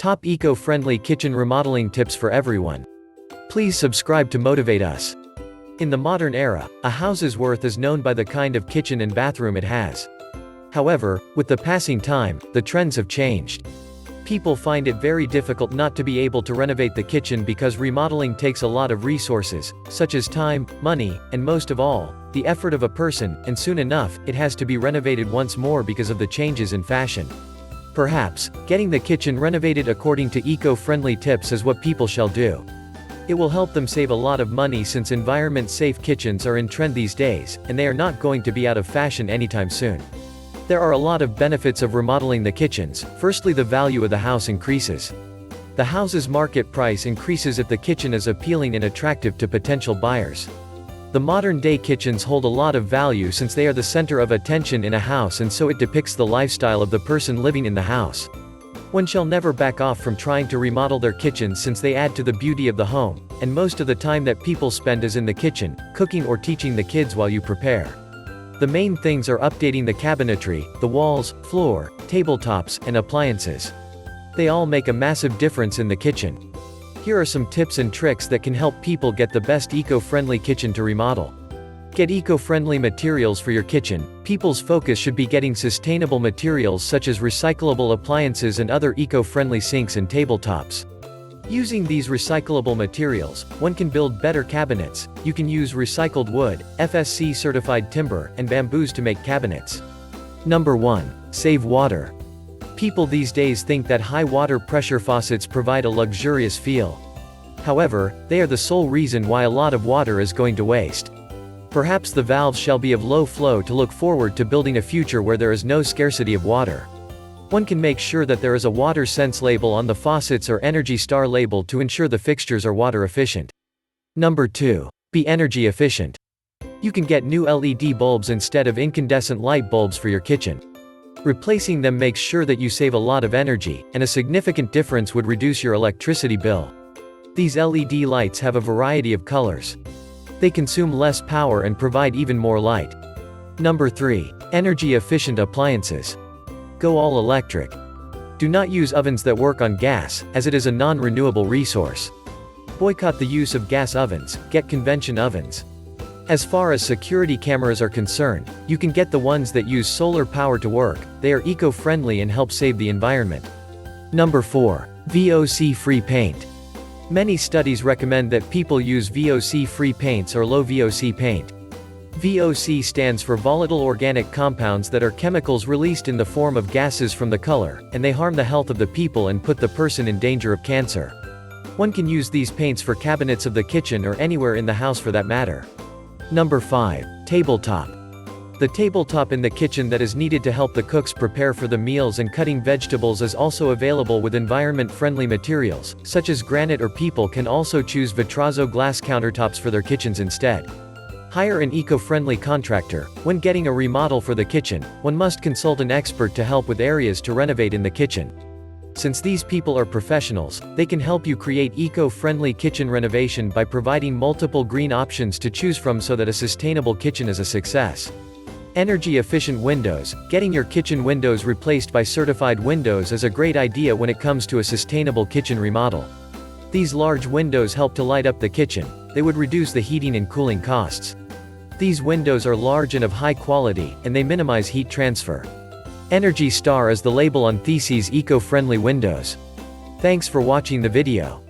Top eco-friendly kitchen remodeling tips for everyone. Please subscribe to motivate us. In the modern era, a house's worth is known by the kind of kitchen and bathroom it has. However, with the passing time, the trends have changed. People find it very difficult not to be able to renovate the kitchen because remodeling takes a lot of resources, such as time, money, and most of all, the effort of a person, and soon enough, it has to be renovated once more because of the changes in fashion. Perhaps, getting the kitchen renovated according to eco-friendly tips is what people shall do. It will help them save a lot of money since environment-safe kitchens are in trend these days, and they are not going to be out of fashion anytime soon. There are a lot of benefits of remodeling the kitchens. Firstly, the value of the house increases. The house's market price increases if the kitchen is appealing and attractive to potential buyers. The modern-day kitchens hold a lot of value since they are the center of attention in a house, and so it depicts the lifestyle of the person living in the house. One shall never back off from trying to remodel their kitchens since they add to the beauty of the home, and most of the time that people spend is in the kitchen, cooking or teaching the kids while you prepare. The main things are updating the cabinetry, the walls, floor, tabletops, and appliances. They all make a massive difference in the kitchen. Here are some tips and tricks that can help people get the best eco-friendly kitchen to remodel. Get eco-friendly materials for your kitchen. People's focus should be getting sustainable materials such as recyclable appliances and other eco-friendly sinks and tabletops. Using these recyclable materials, one can build better cabinets. You can use recycled wood, FSC certified timber, and bamboos to make cabinets. Number 1. Save water. People these days think that high water pressure faucets provide a luxurious feel. However, they are the sole reason why a lot of water is going to waste. Perhaps the valves shall be of low flow to look forward to building a future where there is no scarcity of water. One can make sure that there is a water sense label on the faucets or Energy Star label to ensure the fixtures are water efficient. Number 2. Be energy efficient. You can get new LED bulbs instead of incandescent light bulbs for your kitchen. Replacing them makes sure that you save a lot of energy, and a significant difference would reduce your electricity bill. These LED lights have a variety of colors. They consume less power and provide even more light. Number 3. Energy efficient appliances. Go all electric. Do not use ovens that work on gas, as it is a non-renewable resource. Boycott the use of gas ovens, get convection ovens. As far as security cameras are concerned, you can get the ones that use solar power to work. They are eco-friendly and help save the environment. Number 4. VOC-free paint. Many studies recommend that people use VOC-free paints or low VOC paint. VOC stands for volatile organic compounds that are chemicals released in the form of gases from the color, and they harm the health of the people and put the person in danger of cancer. One can use these paints for cabinets of the kitchen or anywhere in the house for that matter. Number 5. Tabletop. The tabletop in the kitchen that is needed to help the cooks prepare for the meals and cutting vegetables is also available with environment-friendly materials, such as granite, or people can also choose Vitrazzo glass countertops for their kitchens instead. Hire an eco-friendly contractor. When getting a remodel for the kitchen, one must consult an expert to help with areas to renovate in the kitchen. Since these people are professionals, they can help you create eco-friendly kitchen renovation by providing multiple green options to choose from so that a sustainable kitchen is a success. Energy-efficient windows. Getting your kitchen windows replaced by certified windows is a great idea when it comes to a sustainable kitchen remodel. These large windows help to light up the kitchen. They would reduce the heating and cooling costs. These windows are large and of high quality, and they minimize heat transfer. Energy Star is the label on Theses eco-friendly windows. Thanks for watching the video.